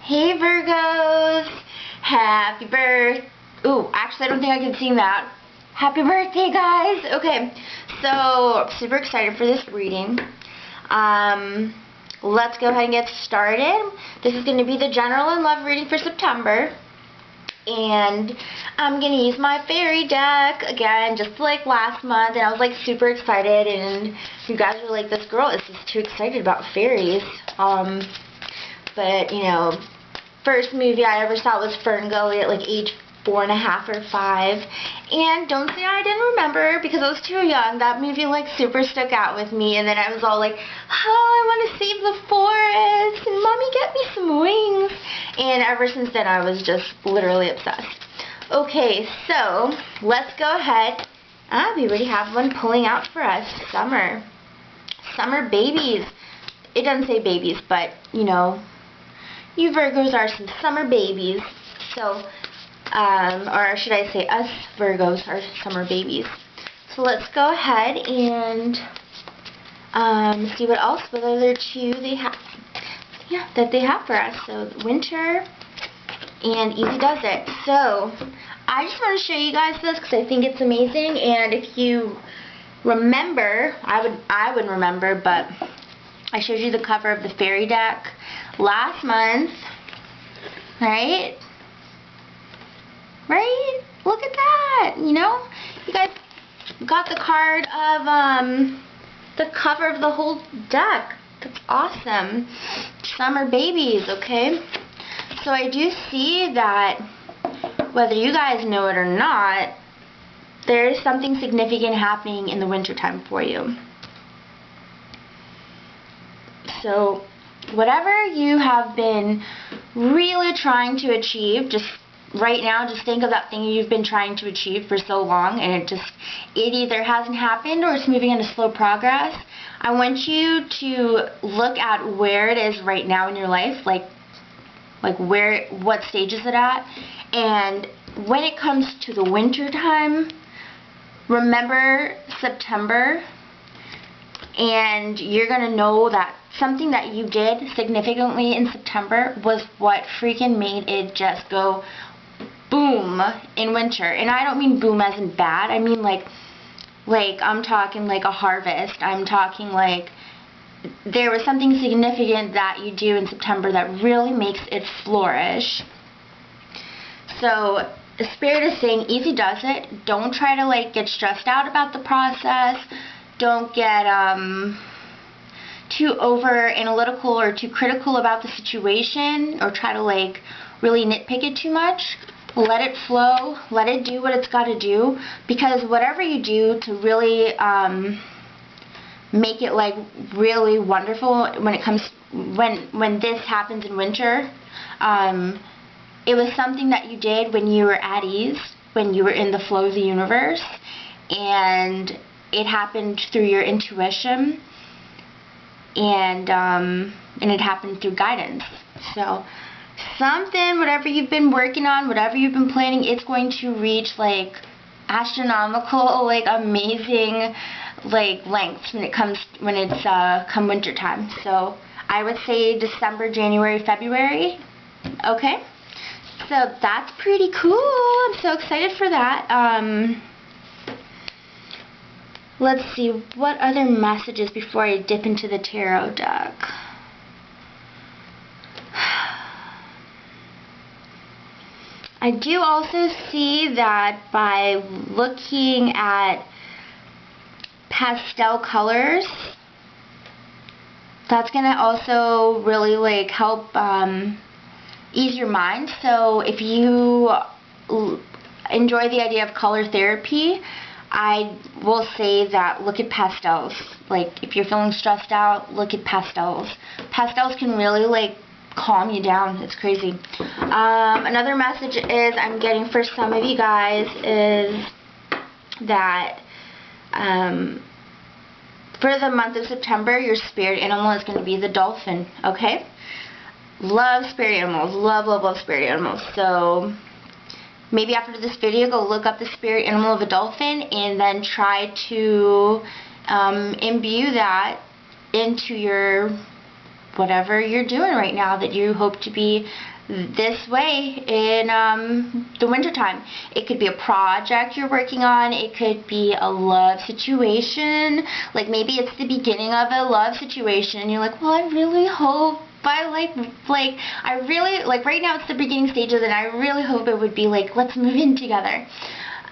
Hey Virgos! Happy birth. Ooh, actually I don't think I can sing that. Happy birthday, guys! Okay, so super excited for this reading. Let's go ahead and get started. This is going to be the general and love reading for September. And I'm going to use my fairy deck again, just like last month. And I was like super excited, and you guys were like, this girl is just too excited about fairies. But, you know, first movie I ever saw was Ferngully at like age 4.5 or 5. And don't say I didn't remember, because I was too young. That movie like super stuck out with me. And then I was all like, oh, I want to save the forest. And mommy, get me some wings. And ever since then I was just literally obsessed. Okay, so let's go ahead. We already have one pulling out for us. Summer. Summer babies. It doesn't say babies, but you know, you Virgos are some summer babies. So, or should I say us Virgos are summer babies. So let's go ahead and see what else, what other two they have, that they have for us. So winter and easy does it. So I just want to show you guys this because I think it's amazing. And if you remember, I would remember, but I showed you the cover of the fairy deck last month, right? Right? Look at that, you know? You guys got the card of, the cover of the whole deck. That's awesome. Summer babies, okay? So I do see that, whether you guys know it or not, there's something significant happening in the wintertime for you. So whatever you have been really trying to achieve, just right now, just think of that thing you've been trying to achieve for so long, and it either hasn't happened or it's moving in a slow progress. I want you to look at where it is right now in your life, like what stage is it at, and when it comes to the winter time, remember September, and you're gonna know that something that you did significantly in September was what freaking made it just go boom in winter. And I don't mean boom as in bad. I mean like I'm talking like a harvest. I'm talking like there was something significant that you do in September that really makes it flourish. So the spirit is saying easy does it. Don't try to like get stressed out about the process. Don't get too over analytical or too critical about the situation, or try to like really nitpick it too much. Let it flow, let it do what it's got to do, because whatever you do to really make it like really wonderful when it comes, when this happens in winter, it was something that you did when you were at ease, when you were in the flow of the universe, and it happened through your intuition, and it happened through guidance. So something, whatever you've been working on, whatever you've been planning, it's going to reach like astronomical, like amazing like lengths when it's come winter time. So I would say December, January, February. Okay, so that's pretty cool. I'm so excited for that. Let's see, what other messages before I dip into the tarot deck? I do also see that by looking at pastel colors, that's going to also really like help ease your mind. So if you enjoy the idea of color therapy, I will say that look at pastels. Like if you're feeling stressed out, look at pastels. Pastels can really like calm you down. It's crazy. Another message is I'm getting for some of you guys is that for the month of September, your spirit animal is going to be the dolphin. Okay? Love spirit animals. Love, love, love spirit animals. So maybe after this video, go look up the spirit animal of a dolphin and then try to imbue that into your whatever you're doing right now that you hope to be this way in the wintertime. It could be a project you're working on. It could be a love situation. Like maybe it's the beginning of a love situation and you're like, well, I really hope I really right now it's the beginning stages and I really hope it would be like, let's move in together.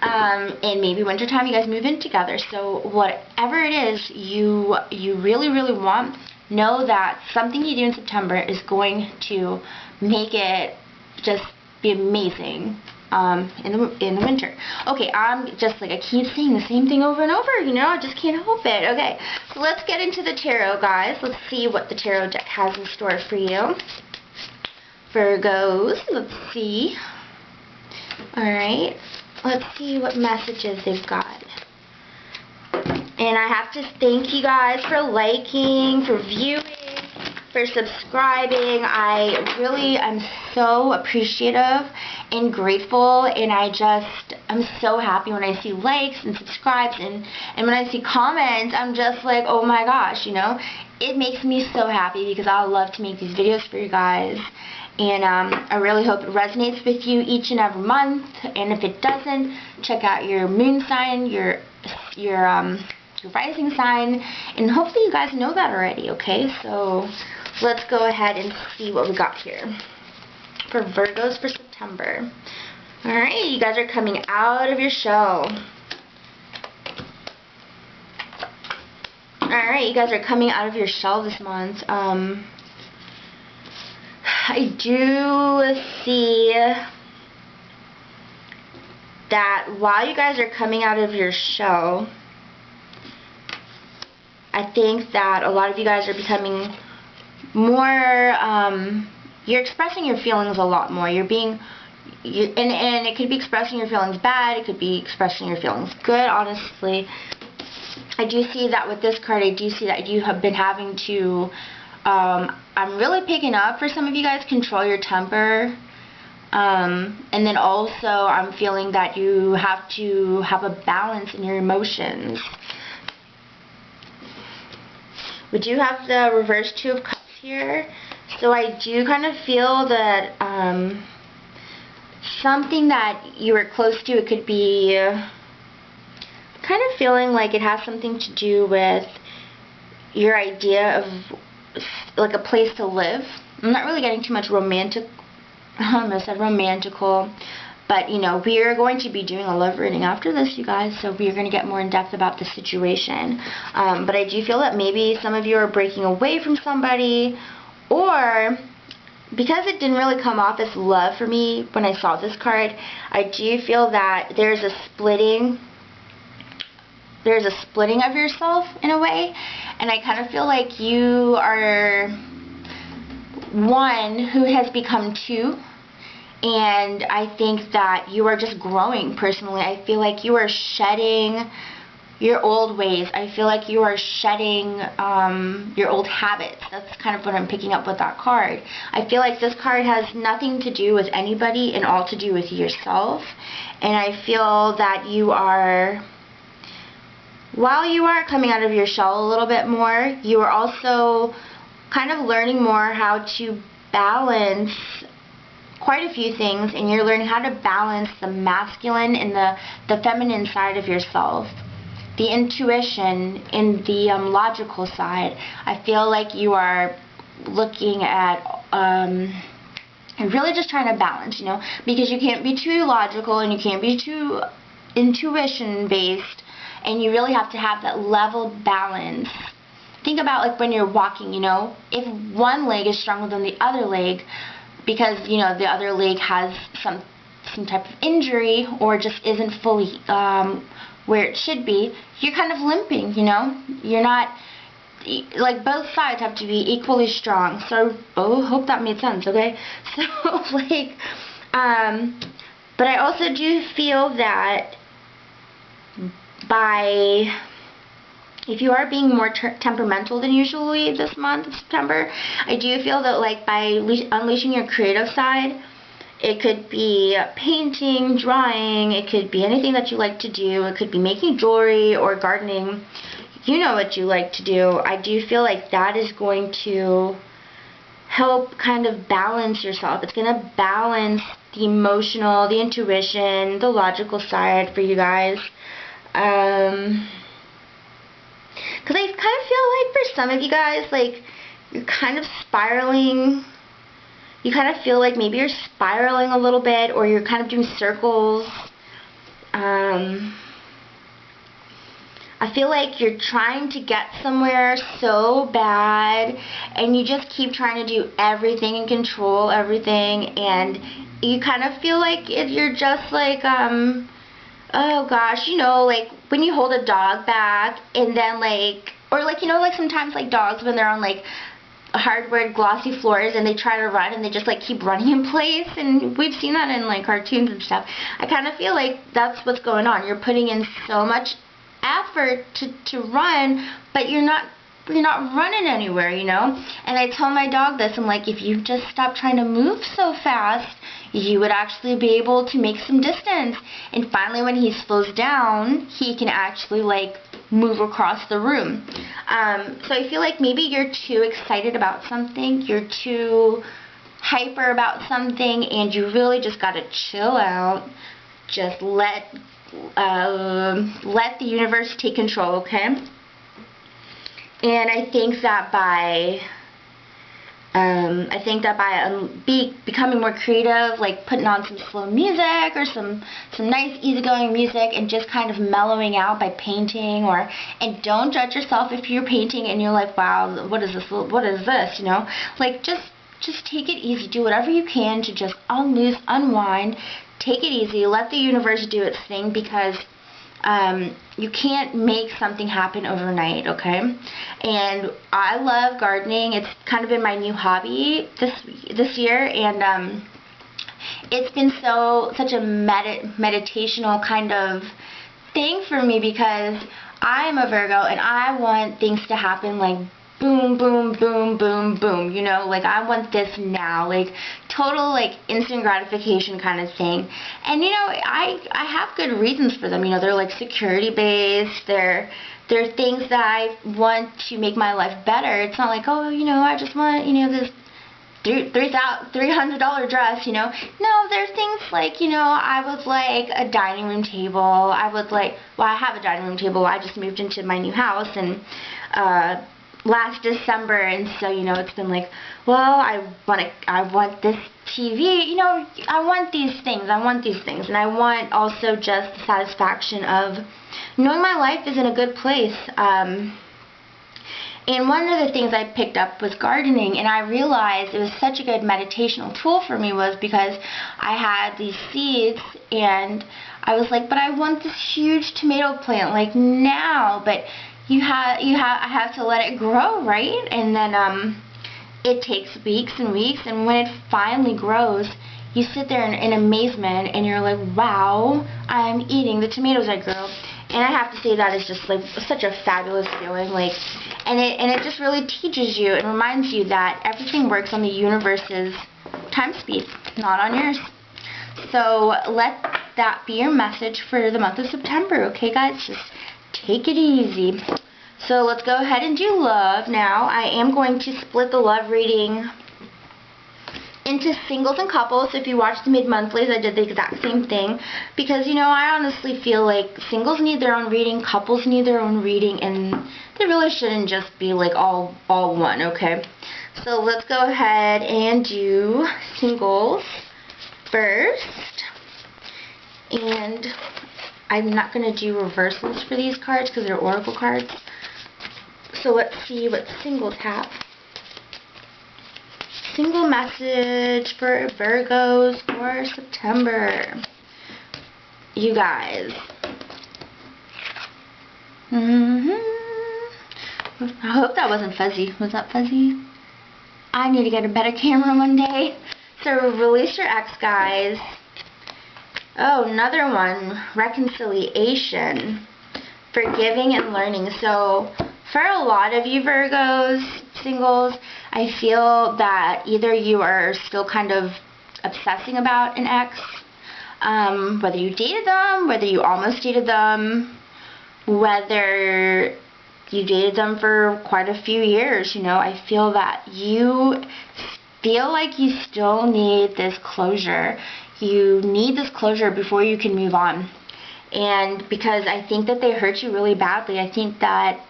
And maybe wintertime you guys move in together. So whatever it is you really, really want, know that something you do in September is going to make it just be amazing in the winter. Okay, I'm just like, I keep saying the same thing over and over, you know, I just can't help it. Okay, so let's get into the tarot, guys. Let's see what the tarot deck has in store for you. Virgos, let's see. Alright, let's see what messages they've got. And I have to thank you guys for liking, for viewing, for subscribing. I really am so appreciative and grateful, and I'm so happy when I see likes and subscribes and when I see comments. I'm just like, oh my gosh, you know, it makes me so happy because I love to make these videos for you guys. And I really hope it resonates with you each and every month. And if it doesn't, check out your moon sign, your rising sign, and hopefully you guys know that already. Okay, so let's go ahead and see what we got here for Virgos for September. Alright, you guys are coming out of your shell. Alright, you guys are coming out of your shell this month. I do see that while you guys are coming out of your shell, I think that a lot of you guys are becoming more, you're expressing your feelings a lot more. And it could be expressing your feelings bad, it could be expressing your feelings good, honestly. I do see that with this card, I do see that you have been having to, I'm really picking up for some of you guys, control your temper. And then also I'm feeling that you have to have a balance in your emotions. We do have the reverse Two of Cups here. So I do kind of feel that something that you were close to, it could be kind of feeling like it has something to do with your idea of like a place to live. I'm not really getting too much romantic, I almost said romantical, but you know, we are going to be doing a love reading after this, you guys, so we are going to get more in depth about the situation. But I do feel that maybe some of you are breaking away from somebody, or because it didn't really come off as love for me when I saw this card, I do feel that there's a splitting of yourself in a way, and I kind of feel like you are one who has become two, and I think that you are just growing personally. I feel like you are shedding your old ways. I feel like you are shedding your old habits. That's kind of what I'm picking up with that card. I feel like this card has nothing to do with anybody and all to do with yourself, and I feel that you are, while you are coming out of your shell a little bit more, you are also kind of learning more how to balance quite a few things, and you're learning how to balance the masculine and the feminine side of yourself, the intuition and the logical side. I feel like you are looking at really just trying to balance, you know, because you can't be too logical and you can't be too intuition based, and you really have to have that level balance. Think about like when you're walking, you know, if one leg is stronger than the other leg because, you know, the other leg has some type of injury or just isn't fully where it should be, you're kind of limping, you know. You're not, like, both sides have to be equally strong. So, hope that made sense, okay? So, like, but I also do feel that if you are being more temperamental than usually this month, September, I do feel that like by unleashing your creative side, it could be painting, drawing, it could be anything that you like to do, it could be making jewelry or gardening, you know what you like to do. I do feel like that is going to help kind of balance yourself. It's going to balance the emotional, the intuition, the logical side for you guys. Because I kind of feel like for some of you guys, like, you're kind of spiraling. You kind of feel like maybe you're spiraling a little bit, or you're kind of doing circles. I feel like you're trying to get somewhere so bad, and you just keep trying to do everything and control everything, and you kind of feel like you're just like, oh gosh, you know, like when you hold a dog back, and then like, or like, you know, like sometimes like dogs when they're on like hardwood glossy floors and they try to run and they just like keep running in place, and we've seen that in like cartoons and stuff. I kind of feel like that's what's going on. You're putting in so much effort to run, but you're not running anywhere, you know. And I tell my dog this, I'm like, if you just stop trying to move so fast, you would actually be able to make some distance. And finally, when he slows down, he can actually like move across the room. So I feel like maybe you're too excited about something, you're too hyper about something, and you really just gotta chill out. Just let the universe take control, okay? And I think that by becoming more creative, like putting on some slow music or some nice easygoing music, and just kind of mellowing out by painting, and don't judge yourself if you're painting and you're like, wow, what is this, you know? Like, just take it easy, do whatever you can to just unwind, take it easy, let the universe do its thing, because you can't make something happen overnight, okay? And I love gardening. It's kind of been my new hobby this year, and it's been such a meditational kind of thing for me, because I'm a Virgo and I want things to happen like boom, boom, boom, boom, boom, you know, like I want this now, like total like instant gratification kind of thing. And you know, I have good reasons for them, you know, they're like security based, they're things that I want to make my life better. It's not like, oh, you know, I just want, you know, this $300 dress, you know. No, there's things like, you know, I would like a dining room table. I would like, well, I have a dining room table. I just moved into my new house, and last December, and so, you know, it's been like, well, I want this TV, you know, I want these things, and I want also just the satisfaction of knowing my life is in a good place. And one of the things I picked up was gardening, and I realized it was such a good meditational tool for me, was because I had these seeds, and I was like, but I want this huge tomato plant like now, but I have to let it grow, right? And then it takes weeks and weeks, and when it finally grows, you sit there in amazement, and you're like, wow, I'm eating the tomatoes I grew. And I have to say, that is just like such a fabulous feeling, like, and it just really teaches you and reminds you that everything works on the universe's time speed, not on yours. So let that be your message for the month of September, okay, guys? Just take it easy. So let's go ahead and do love now. I am going to split the love reading into singles and couples. So if you watch the mid-monthlies, I did the exact same thing, because, you know, I honestly feel like singles need their own reading, couples need their own reading, and they really shouldn't just be like all one, okay? So let's go ahead and do singles first, and I'm not going to do reversals for these cards because they're oracle cards. So let's see what singles have. Single message for Virgos for September. You guys. I hope that wasn't fuzzy. Was that fuzzy? I need to get a better camera one day. So release your ex, guys. Oh, another one. Reconciliation. Forgiving and learning. So for a lot of you Virgos, singles, I feel that either you are still kind of obsessing about an ex, whether you dated them, whether you almost dated them, whether you dated them for quite a few years, you know. I feel that you feel like you still need this closure. You need this closure before you can move on. And because I think that they hurt you really badly. I think that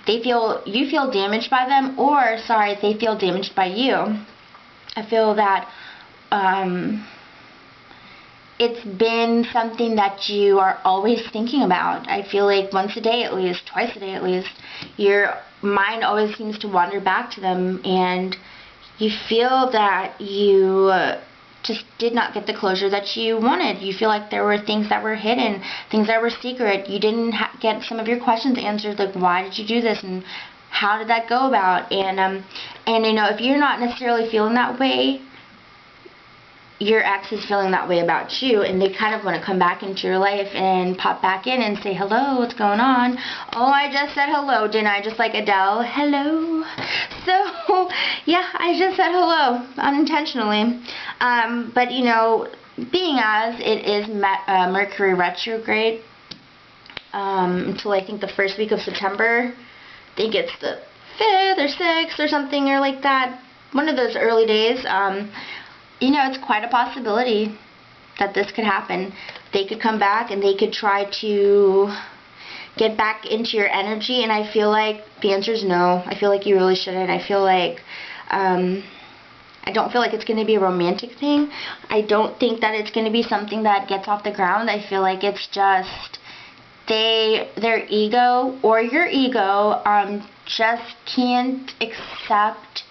you feel damaged by them, or sorry, they feel damaged by you. I feel that it's been something that you are always thinking about. I feel like once a day at least, twice a day at least, your mind always seems to wander back to them, and you feel that you just did not get the closure that you wanted. You feel like there were things that were hidden, things that were secret. You didn't get some of your questions answered, like why did you do this and how did that go about? And you know, if you're not necessarily feeling that way, your ex is feeling that way about you, and they kind of want to come back into your life and pop back in and say, hello, what's going on? Oh, I just said hello, didn't I? Just like Adele, hello. So, yeah, I just said hello, unintentionally. But, you know, being as it is Mercury retrograde, until I think the first week of September, I think it's the 5th or 6th or something or like that, one of those early days, you know, it's quite a possibility that this could happen. They could come back and they could try to get back into your energy, and I feel like the answer is no. I feel like you really shouldn't. I feel like, I don't feel like it's going to be a romantic thing. I don't think that it's going to be something that gets off the ground. I feel like it's just their ego or your ego just can't accept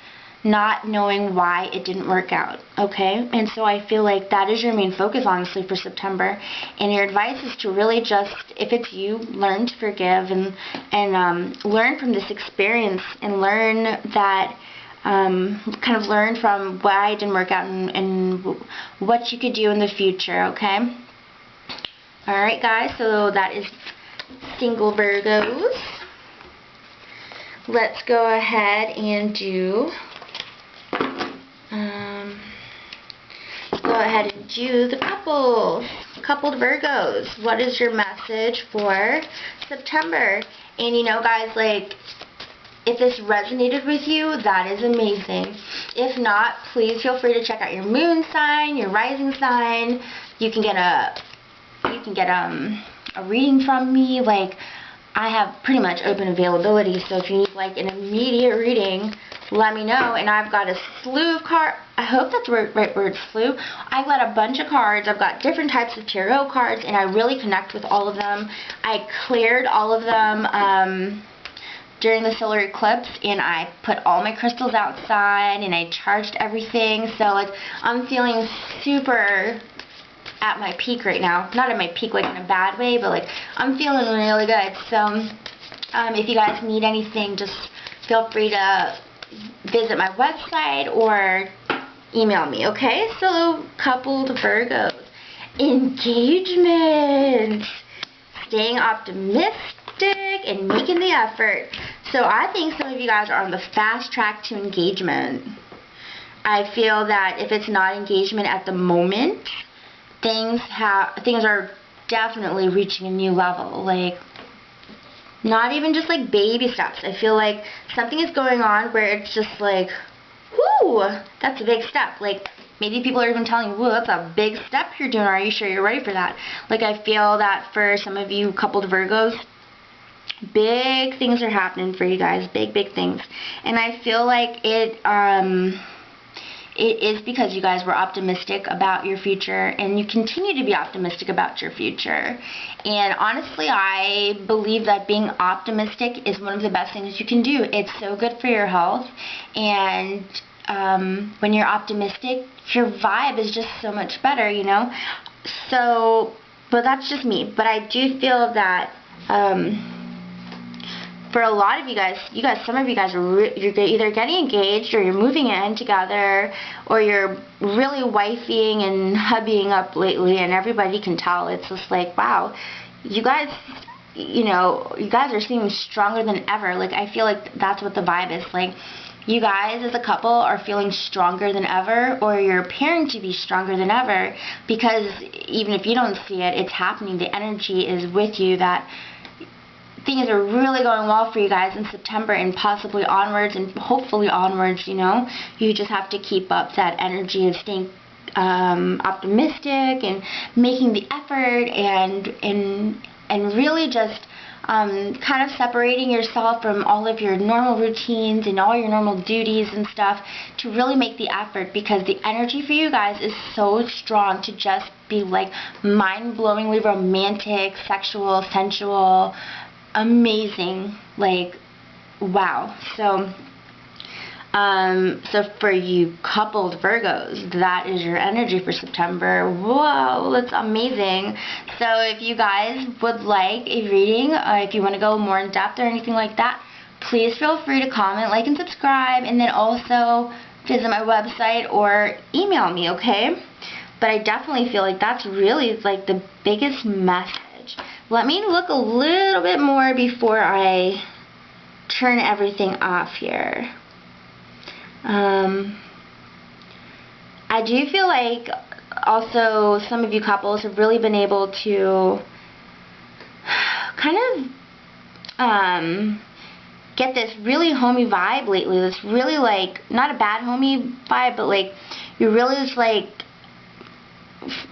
not knowing why it didn't work out, okay? And so I feel like that is your main focus, honestly, for September. And your advice is to really just, if it's you, learn to forgive and learn from this experience and learn that, kind of learn from why it didn't work out and what you could do in the future, okay? Alright, guys, so that is single Virgos. Let's go ahead and do... go ahead and do the coupled Virgos. What is your message for September? And you know, guys, like, if this resonated with you, that is amazing. If not, please feel free to check out your moon sign, your rising sign. You can get a reading from me. Like, I have pretty much open availability, so if you need like an immediate reading, let me know. And I've got a slew of cards. I hope that's the right word, slew. I've got a bunch of cards. I've got different types of tarot cards, and I really connect with all of them. I cleared all of them during the solar eclipse, and I put all my crystals outside, and I charged everything. So like, I'm feeling super at my peak right now. Not at my peak like in a bad way, but like I'm feeling really good. So if you guys need anything, just feel free to visit my website or email me, okay? So coupled Virgos, engagement, staying optimistic and making the effort. So I think some of you guys are on the fast track to engagement. I feel that if it's not engagement at the moment, things are definitely reaching a new level. Like, not even just like baby steps. I feel like something is going on where it's just like, whoo, that's a big step. Like, maybe people are even telling you, whoa, that's a big step you're doing. Are you sure you're ready for that? Like, I feel that for some of you coupled Virgos, big things are happening for you guys. Big things. And I feel like it is because you guys were optimistic about your future, and you continue to be optimistic about your future. And honestly, I believe that being optimistic is one of the best things you can do. It's so good for your health, and when you're optimistic, your vibe is just so much better, you know? So, but that's just me. But I do feel that for a lot of you guys, some of you guys are you're either getting engaged, or you're moving in together, or you're really wifing and hubbying up lately, and everybody can tell. It's just like, wow, you guys, you know, you guys are seeming stronger than ever. Like, I feel like that's what the vibe is. Like, you guys as a couple are feeling stronger than ever, or you're appearing to be stronger than ever, because even if you don't see it, it's happening. The energy is with you that things are really going well for you guys in September and possibly onwards and hopefully onwards, you know. You just have to keep up that energy of staying optimistic and making the effort and really just kind of separating yourself from all of your normal routines and all your normal duties and stuff to really make the effort, because the energy for you guys is so strong to just be like mind-blowingly romantic, sexual, sensual, amazing, like wow. So for you coupled Virgos, that is your energy for September. Whoa, that's amazing. So if you guys would like a reading, if you want to go more in depth or anything like that, please feel free to comment, like, and subscribe, and then also visit my website or email me, okay? But I definitely feel like that's really like the biggest message. Let me look a little bit more before I turn everything off here. I do feel like also some of you couples have really been able to kind of get this really homey vibe lately. This really like, not a bad homey vibe, but like you're really just like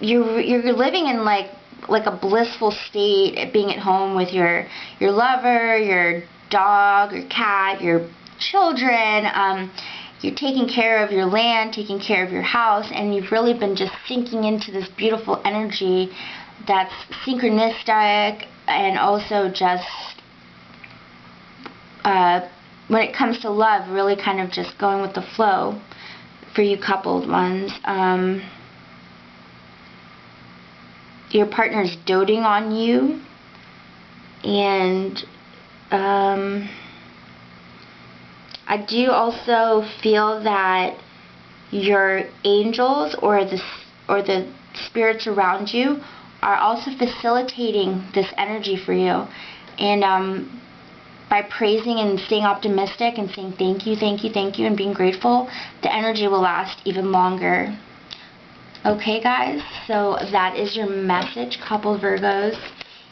you're living in like a blissful state, being at home with your lover, your dog, your cat, your children. You're taking care of your land, taking care of your house, and you've really been just sinking into this beautiful energy that's synchronistic and also just, when it comes to love, really kind of just going with the flow for you coupled ones. Your partner's doting on you, and I do also feel that your angels or the spirits around you are also facilitating this energy for you, and by praising and staying optimistic and saying thank you, thank you, thank you, and being grateful, the energy will last even longer. Okay guys, so that is your message, coupled Virgos.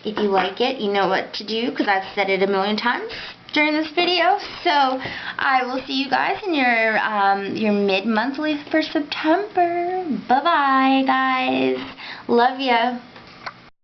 If you like it, you know what to do, because I've said it a million times during this video. So I will see you guys in your mid-monthly for September. Bye bye guys, love ya.